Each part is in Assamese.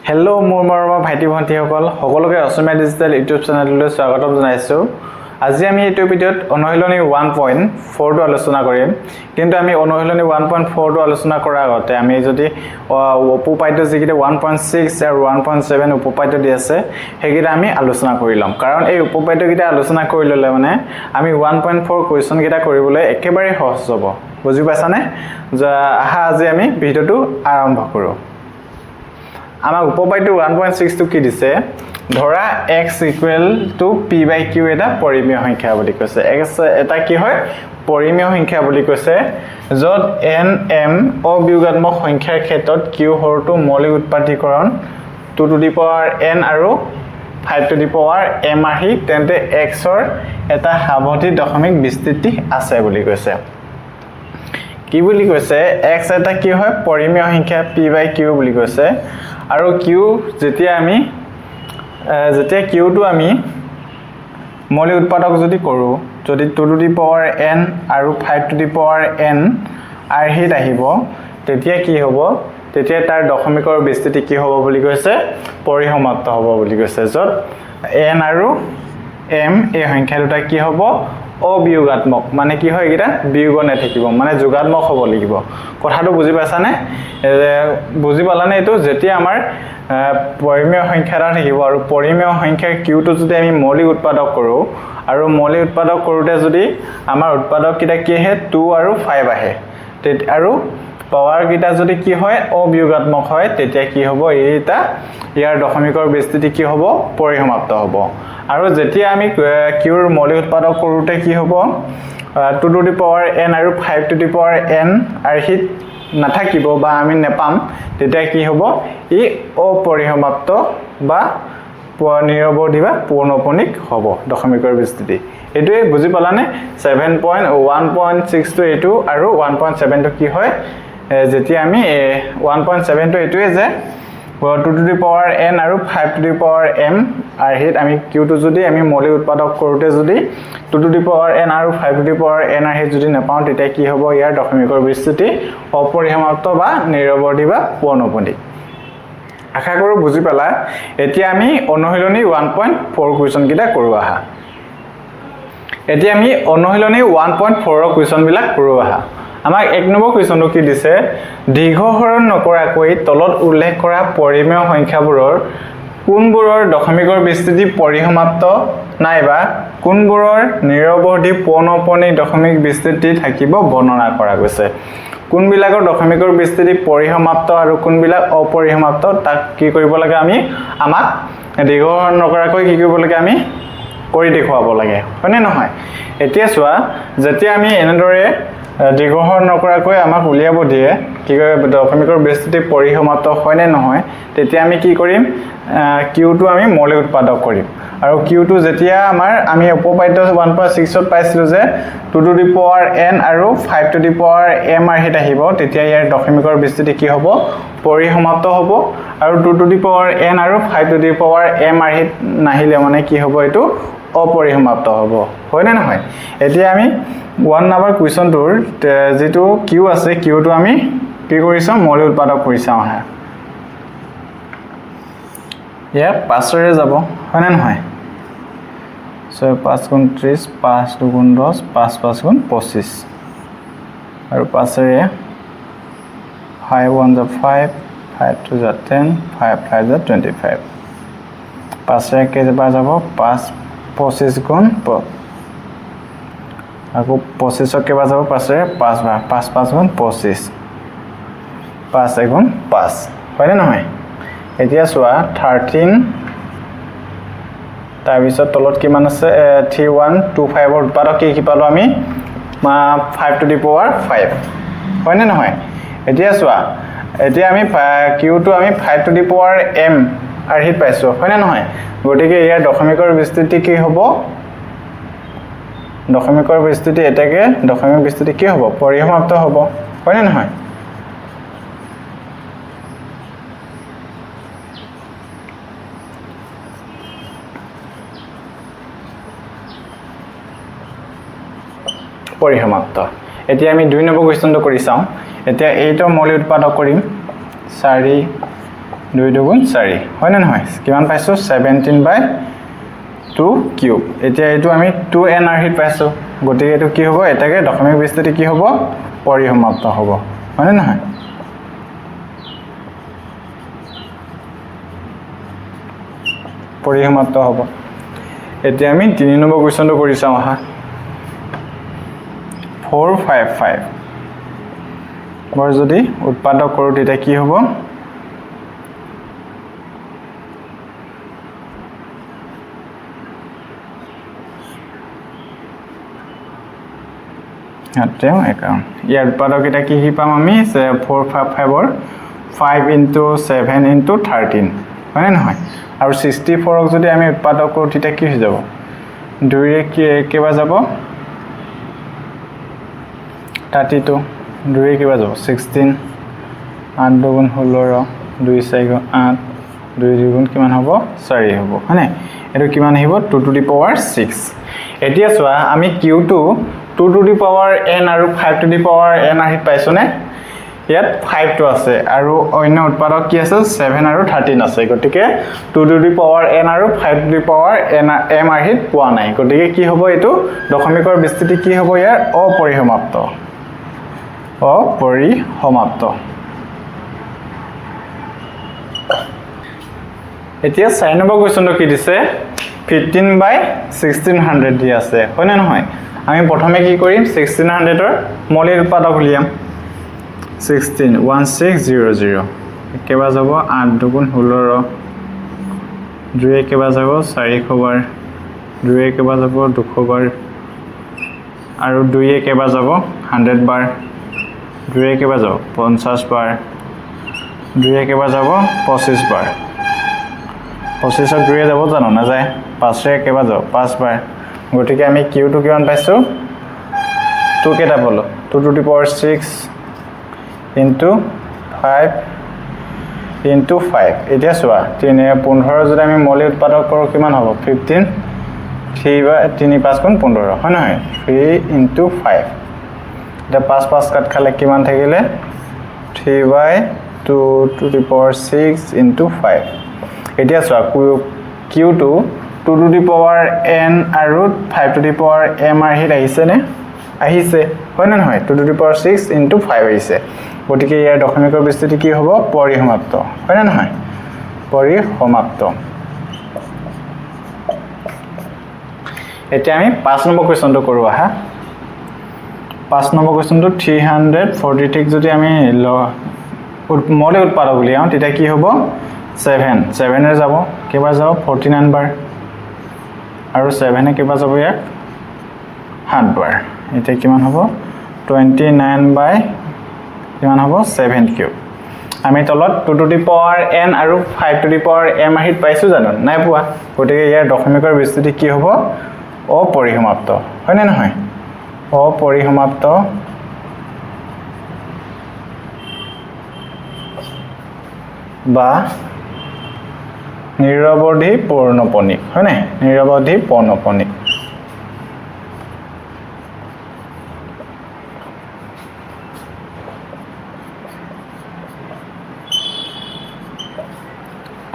হেল্ল' মোৰ মৰমৰ ভাইটি ভণ্টিসকল সকলোকে অসমীয়া ডিজিটেল ইউটিউব চেনেললৈ স্বাগতম জনাইছোঁ। আজি আমি এইটো ভিডিঅ'ত অনুশীলনী 1.4 টো আলোচনা কৰিম। কিন্তু আমি অনুশীলনী 1.4 টো আলোচনা কৰাৰ আগতে আমি যদি উপপাদ্য যিকেইটা 1.6 আৰু 1.7 উপপাদ্য দি আছে সেইকেইটা আমি আলোচনা কৰি ল'ম। কাৰণ এই উপপাদ্যকেইটা আলোচনা কৰি ল'লে মানে আমি 1.4 কুৱেশ্যন কেইটা কৰিবলৈ একেবাৰে সহজ হ'ব। বুজি পাইছানে? আহা আজি আমি ভিডিঅ'টো আৰম্ভ কৰোঁ। আমাৰ উপপাদ্য 1.6 টো কি দিছে? ধৰা x = p/q এটা পৰিমেয় সংখ্যা বুলি কৈছে। x এটা কি হয়? পৰিমেয় সংখ্যা বুলি কৈছে, য'ত n m অবিয়োগাত্মক সংখ্যাৰ ক্ষেত্ৰত q হৰটো মৌলিক উৎপাদীকৰণ 2n আৰু 5m আহি তেন্তে x ৰ এটা সাৱধি দশমিক বিস্তৃতি আছে বুলি কৈছে। কি বুলি কৈছে? x এটা কি হয়? পৰিমেয় সংখ্যা p/q বুলি কৈছে। আৰু q যেতিয়া q টো আমি মৌলিক উৎপাদক যদি কৰো, যদি 2n আৰু 5n আৰ্হিত আহিব, তেতিয়া কি হ'ব? তেতিয়া তাৰ দশমিকৰ বিস্তৃতি কি হ'ব বুলি কৈছে? পৰিসমাপ্ত হ'ব বুলি কৈছে, য'ত n আৰু m এই সংখ্যা দুটা কি হ'ব? অবিয়োগাত্মক। মানে কি হয়? এটা বিয়োগ নাথাকিব, মানে যোগাত্মক হ'ব লাগিব। কথাটো বুজি পাইছানে? বুজি পালানে? এইটো যেতিয়া আমাৰ পৰিমেয় সংখ্যা এটা থাকিব আৰু পৰিমেয় সংখ্যাৰ q টো যদি আমি মৌলিক উৎপাদক কৰোঁ আৰু মৌলিক উৎপাদক কৰোঁতে যদি আমাৰ উৎপাদক কেইটা কি আহে? 2 আৰু 5 আহে, আৰু পাৱাৰ কেইটা যদি কি হয়? অবিয়োগাত্মক হয়, তেতিয়া কি হ'ব? ইয়াৰ দশমিকৰ বিস্তৃতি কি হ'ব? পৰিসমাপ্ত হ'ব। আৰু যেতিয়া আমি qৰ মৌলিক উৎপাদক কৰোঁতে কি হ'ব? 2n আৰু 5n আৰ্হিত নাথাকিব বা আমি নেপাম, তেতিয়া কি হ'ব? ই অপৰিসমাপ্ত বা নিৰৱধি বা পৌনঃপুনিক হ'ব দশমিকৰ বিস্তৃতি। এইটোৱে বুজি পালানে? 1.6 টো এইটো আৰু 1.7 টো কি হয়? যেতিয়া আমি 1.7 টো এইটোৱে যে 2n আৰু 5m আৰ্হিত আমি q টো যদি আমি মৌলিক উৎপাদক কৰোঁতে যদি 2n আৰু 5n আৰ্হিত যদি নাপাওঁ, তেতিয়া কি হ'ব? ইয়াৰ দশমিকৰ বিস্তৃতি অপৰিসমাপ্ত বা নিৰৱধি বা পৌনঃপুনিক। আশা কৰোঁ বুজি পালা। এতিয়া আমি অনুশীলনী 1.4 কুৱেশ্যন কেইটা কৰোঁ আহা। এতিয়া আমি অনুশীলনী 1.4 কুৱেশ্যন বিলাক কৰোঁ আহা। আমাক 1 নম্বৰ কুৱেশ্যনটো কি দিছে? দীৰ্ঘহৰণ নকৰাকৈ তলত উল্লেখ কৰা পৰিমেয় সংখ্যাবোৰৰ কোনবোৰৰ দশমিকৰ বিস্তৃতি পৰিসমাপ্ত নাইবা কোনবোৰৰ নিৰৱধি পৌনঃপুনিক দশমিক বিস্তৃতি থাকিব বৰ্ণনা কৰা গৈছে। কোনবিলাকৰ দশমিকৰ বিস্তৃতি পৰিসমাপ্ত আৰু কোনবিলাক অপৰিসমাপ্ত তাক কি কৰিব লাগে? আমাক দীৰ্ঘহৰণ নকৰাকৈ কি কৰিব লাগে? আমি কৰি দেখুৱাব লাগে, হয়নে নহয়? এতিয়া চোৱা, যেতিয়া আমি এনেদৰে দীৰ্ঘহৰণ নকৰাকৈ আমাক উলিয়াব দিয়ে কি কয় দশমিকৰ বিস্তৃতি পৰিসমাপ্ত হয়নে নহয়, তেতিয়া আমি কি কৰিম? q টো আমি মৌলিক উৎপাদক কৰিম। আৰু q টো যেতিয়া আমি উপপাদ্য 1.6 ত পাইছিলোঁ যে 2n আৰু 5m আৰ্হিত আহিব, তেতিয়া ইয়াৰ দশমিকৰ বিস্তৃতি কি হ'ব? পৰিসমাপ্ত হ'ব। আৰু 2n আৰু 5m আৰ্হিত নাহিলে মানে কি হ'ব? এইটো অপৰিসমাপ্ত হ'ব, হয়নে নহয়? এতিয়া আমি 1 নম্বৰ কুৱেশ্যনটোৰ যিটো q আছে, q টো আমি কি কৰিছোঁ? মৌলিক উৎপাদক কৰি চাওঁ আহা। ইয়াত 5ৰে যাব, হয়নে নহয়? 5 × 30, 5 × 2 = 10, 5 × 5 = 25 আৰু 5ৰে 5 × 1 = 5, 5 × 2 = 10, 5 × 5 = 25। 5ৰে কেইবাৰ যাব? 5 25 গুণ আকৌ 25ক কেইবাৰ যাব? 5ৰে 5 বাৰ, 5 × 5 = 25, 5 × 1 = 5, হয়নে নহয়? এতিয়া চোৱা 13, তাৰপিছত তলত কিমান আছে? 3125ৰ উৎপাদক কি পালোঁ আমি? 5^5, হয়নে নহয়? এতিয়া চোৱা, এতিয়া আমি q টো আমি 5m আৰ্হিত পাইছোঁ, হয়নে নহয়? গতিকে ইয়াৰ দশমিকৰ বিস্তৃতি কি হ'ব? দশমিকৰ বিস্তৃতি এটাকে দশমিক বিস্তৃতি কি হ'ব? পৰিসমাপ্ত হ'ব, হয়নে নহয়? পৰিসমাপ্ত। এতিয়া আমি 2 নম্বৰ কুৱেশ্যনটো কৰি চাওঁ। এতিয়া 8ৰ মৌলিক উৎপাদক কৰিম। 4 2 দুগুণ 4 হয় না নহয় কিমান পাইছো 17/2 কিউব এতিয়া এটো আমি 2n আৰহিত পাইছো গতিকে এটো কি হ'ব এটাকে দশমিক বিস্তৃতি কি হ'ব পৰিসমাপ্ত হ'ব হয় না নহয় পৰিসমাপ্ত হ'ব এতিয়া আমি 3 নম্বৰ কোৱেশ্চনটো কৰি চাও আহা 455 বৰ যদি উৎপাদক কৰো তেতিয়া কি হ'ব আতেও একাউন্ট ইয়াৰ উৎপাদক এটা কি পাম আমি 455 ৰ 5 into 7 into 13 হয় না নহয় আৰু 64 ক যদি আমি উৎপাদক কৰো তেতিয়া কি হৈ যাব 2 ৰে কেবা যাব 32 2 ৰে কেবা যাব 16 8 দুগুণ 16 2 4 8 2 দুগুণ কিমান হ'ব 4 হ'ব হয়নে এটো কিমান আহিব 2 to the power 6 এতিয়া চোৱা আমি q2 2 to the power n আৰু 5 to the power n আহি পাইছনে ইয়াত 5 টো আছে আৰু অন্য উৎপাদক কি আছে 7 আৰু 13 আছে গটিকে 2 to the power n আৰু 5 to the power n m আহি পোৱা নাই গটিকে কি হ'ব এটো দশমিকৰ বিস্তৃতি কি হ'ব ইয়াৰ অপৰিসমাপ্ত এতিয়া 4 নম্বৰ কোৱেশ্চনটো কি দিছে 15/1600 দি আছে হয় না নহয় আমি প্ৰথমে কি কৰিম 1600 ৰ মৌলিক উৎপাদক উলিয়াম 16 কেবা যাব 8 দুগুণ 16 2 কেবা যাব 400 বাৰ 2 কেবা যাব 200 বাৰ আৰু 2 কেবা যাব 100 বাৰ 2 কেবা যাব 50 বাৰ 2 কেবা যাব 25 বাৰ 25 ক 2 যাব জানো না যায় 5 কেবা যাব 5 বাৰ গটিকে আমি q2 কিমান পাইছো 2 কেটা বলো 2 to the power 6 into 5 into 5 এতিয়া চোৱা 15 যদি আমি মৌলিক উৎপাদক কৰো কিমান হ'ব 15 3 5 গুণ 15 হয় নহয় 3 into 5 এটা 5 5 কাট খালে কিমান থাকিলে 3/2 to the power 6 into 5 এতিয়া চোৱা q2 2 to the power n আৰু 5 to the power m আহি আহিছে নে আহিছে হয় না নহয় 2 to the power 6 into 5 আহিছে গটিকে ইয়াৰ দশমিকৰ বিস্তৃতি কি হ'ব পৰিসমাপ্ত হয় না নহয় পৰিসমাপ্ত এতিয়া আমি 5 নম্বৰ কোৱেশ্চনটো কৰো আহা 5 নম্বৰ কোৱেশ্চনটো 346 যদি আমি মৌলিক উৎপাদক উলিয়াও তেতিয়া কি হ'ব 7 এ যাব কেবা যাব 49 বাৰ আৰু 7 এ কেবা যাব ইয়াক 7 বাৰ এটা কিমান হ'ব 29 কিমান হ'ব 7 কিউব আমি তলত 2 to the power n আৰু 5 to the power m আহিত পাইছো জানো নাই পোৱা গটিকে ইয়াৰ দশমিকৰ বিস্তৃতি কি হ'ব অপৰিসমাপ্ত হয় না নহয় অপৰিসমাপ্ত বা নিৰৱধি পৌনঃপুনিক হয় না নিৰৱধি পৌনঃপুনিক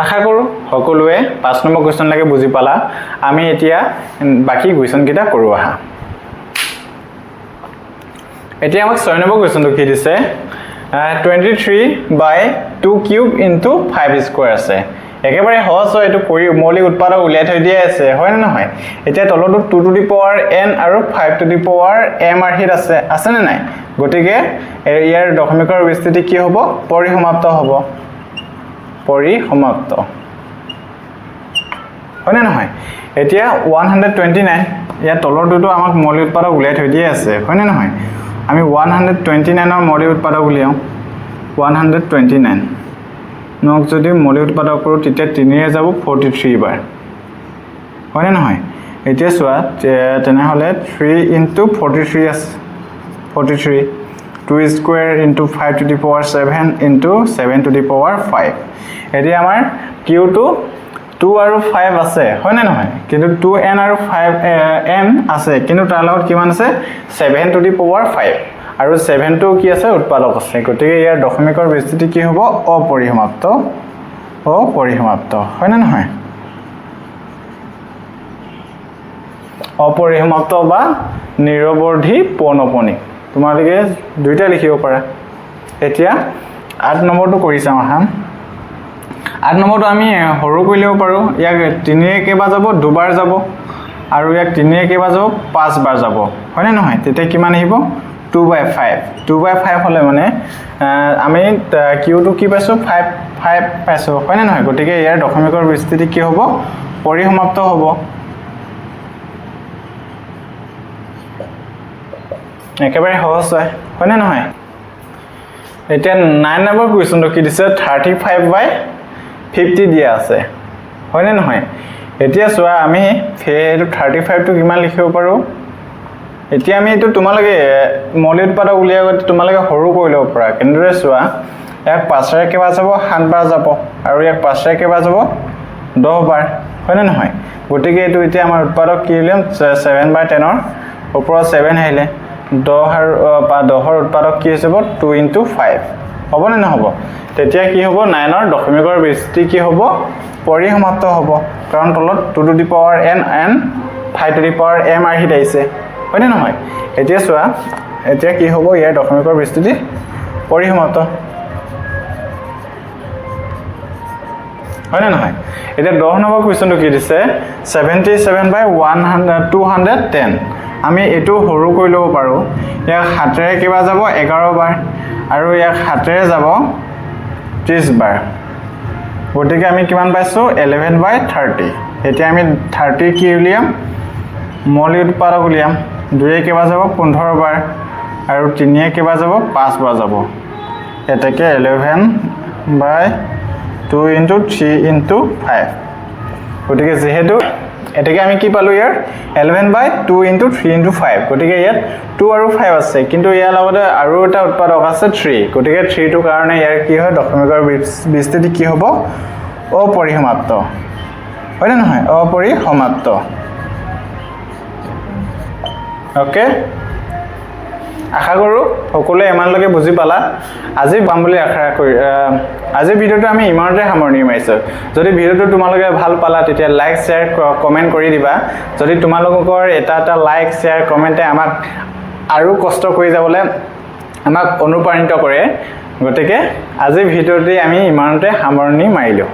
আশা কৰো সকলোৱে 5 নম্বৰ কোৱেশ্চন লাগে বুজি পালা আমি এতিয়া বাকি কোৱেশ্চন কিটা কৰো আহা এতিয়া আমাক 6 নম্বৰ কোৱেশ্চনটো কি দিছে 23/2 কিউব into 5 স্কয়াৰ আছে একেবাৰে সহজ হয় এটো মৌলিক উৎপাদক উলিয়াই থৈ দিয়া আছে হয় না নহয় এতিয়া তলটো 2 to the power n আৰু 5 to the power m আৰহিত আছে নে নাই গটিকে ইয়াৰ দশমিকৰ বিস্তৃতি কি হ'ব পৰিসমাপ্ত হ'ব পৰিসমাপ্ত হয় না নহয় এতিয়া 129 ইয়াৰ তলৰটো আমাক মৌলিক উৎপাদক উলিয়াই থৈ দিয়া আছে হয় না নহয় আমি 129 ৰ মৌলিক উৎপাদক উলিয়াও 129 নক যদি মৌলিক উৎপাদক কৰো তেতিয়া 3 এ যাব 43 বাৰ হয় না নহয় এতিয়া চোৱা তেনে হলে 3 into 43 আছে 43 2 square into 5 to the power 7 into 7 to the power 5 এতিয়া আমাৰ q2 2 আৰু 5 আছে হয় না নহয় কিন্তু 2n আৰু 5m আছে কিন্তু তাৰ লগত কিমান আছে 7 to the power 5 আৰু 7 টো কি আছে উৎপাদক আছে গতিকে ইয়াৰ দশমিকৰ বিস্তৃতি কি হ'ব অপৰিসমাপ্ত অপৰিসমাপ্ত হয় না নহয় অপৰিসমাপ্ত বা নিৰৱধি পৌনঃপুনিক তোমালোকে দুইটা লিখিব পাৰা এতিয়া 8 নম্বৰটো কৰি চাম আহা 8 নম্বৰটো আমি হৰু কৰি লিখিব পাৰো ইয়াক 3 ৰে কেইবাৰ যাব দুবাৰ যাব আৰু ইয়াক 3 ৰে কেইবাৰ যাব 5 বাৰ যাব হয় না নহয় তেতিয়া কিমান আহিব 2/5 হলে মানে আমি কিউটো কি পাইছো 5 পাইছো হয় না নহয় গতিকে ইয়াৰ দশমিকৰ বিস্তৃতি কি হ'ব পৰিসমাপ্ত হ'ব একেবাৰে সহজ হয় না নহয় এতিয়া 9 নম্বৰ কোৱেশ্চনটো কি দিছে 35/50 দিয়া আছে হয় না নহয় এতিয়া চোৱা আমি ফেৰ 35 টো কিমান লিখিব পাৰো এতিয়া আমি এটো তোমালকে মৌলিক উৎপাদক উলিয়াই গতে তোমালকে হৰু কৰি লব পাৰা কেনেদৰে চোৱা এক 5 ৰে কেবা যাব 7 বাৰ যাব আৰু এক 5 ৰে কেবা যাব 10 বাৰ হয় না নহয় গতিকে এটো এতিয়া আমাৰ উৎপাদক কি লিম 7/10 ৰ ওপৰত 7 আহিলে 10 আৰু 10 ৰ উৎপাদক কি হ'ব 2 * 5 হ'ব নে নহব তেতিয়া কি হ'ব 9 ৰ দশমিকৰ বিস্তৃতি কি হ'ব পৰিসমাপ্ত হ'ব কাৰণ তলত 2 to the power n and 5 to the power m আহি আহিছে হয় না নহয় এতিয়া চোৱা এতিয়া কি হ'ব ইয়াৰ দশমিকৰ বিস্তৃতি পৰিসমাপ্ত হয় না নহয় এতিয়া 10 নম্বৰ কোৱেশ্চনটো কি দিছে 77/210 আমি এটো হৰু কৰি লব পাৰো ইয়াক 7 ৰে কিবা যাব 11 বাৰ আৰু ইয়াক 7 ৰে যাব 30 বাৰ গতিকে আমি কিমান পাইছো 11/30 এতিয়া আমি 30 কি উলিয়াম মৌলিক উৎপাদক উলিয়াম 2 ৰে কিবা যাব 15 বাৰ আৰু 3 ৰে কিবা যাব 5 বাৰ যাব এটাকে 11/2 * 3 * 5 গতিকে যেহেতু এটাকে আমি কি পালো ইয়াৰ 11/2 * 3 * 5 গতিকে ইয়াত 2 আৰু 5 আছে কিন্তু ইয়াৰ লগতে আৰু এটা উৎপাদক আছে 3 গতিকে 3 টো কাৰণে ইয়াৰ কি হয় দশমিকৰ বিস্তৃতি কি হ'ব অপৰিসমাপ্ত হয় না নহয় অপৰিসমাপ্ত ওকে আশা কৰো সকলোৱে ইমানলৈকে বুজি পালা আজি পাম বুলি আশা কৰি আজি ভিডিওটো আমি ইমানতে সামৰণি মাৰিছো যদি ভিডিওটো তোমালোকে ভাল পালা তেতিয়া লাইক শেয়াৰ কমেন্ট কৰি দিবা যদি তোমালোকৰ এটা লাইক শেয়াৰ কমেন্টে আমাক আৰু কষ্ট কৰি যাবলৈ আমাক অনুপ্ৰাণিত কৰে গতিকে আজি ভিডিওটি আমি ইমানতে সামৰণি মাৰিলো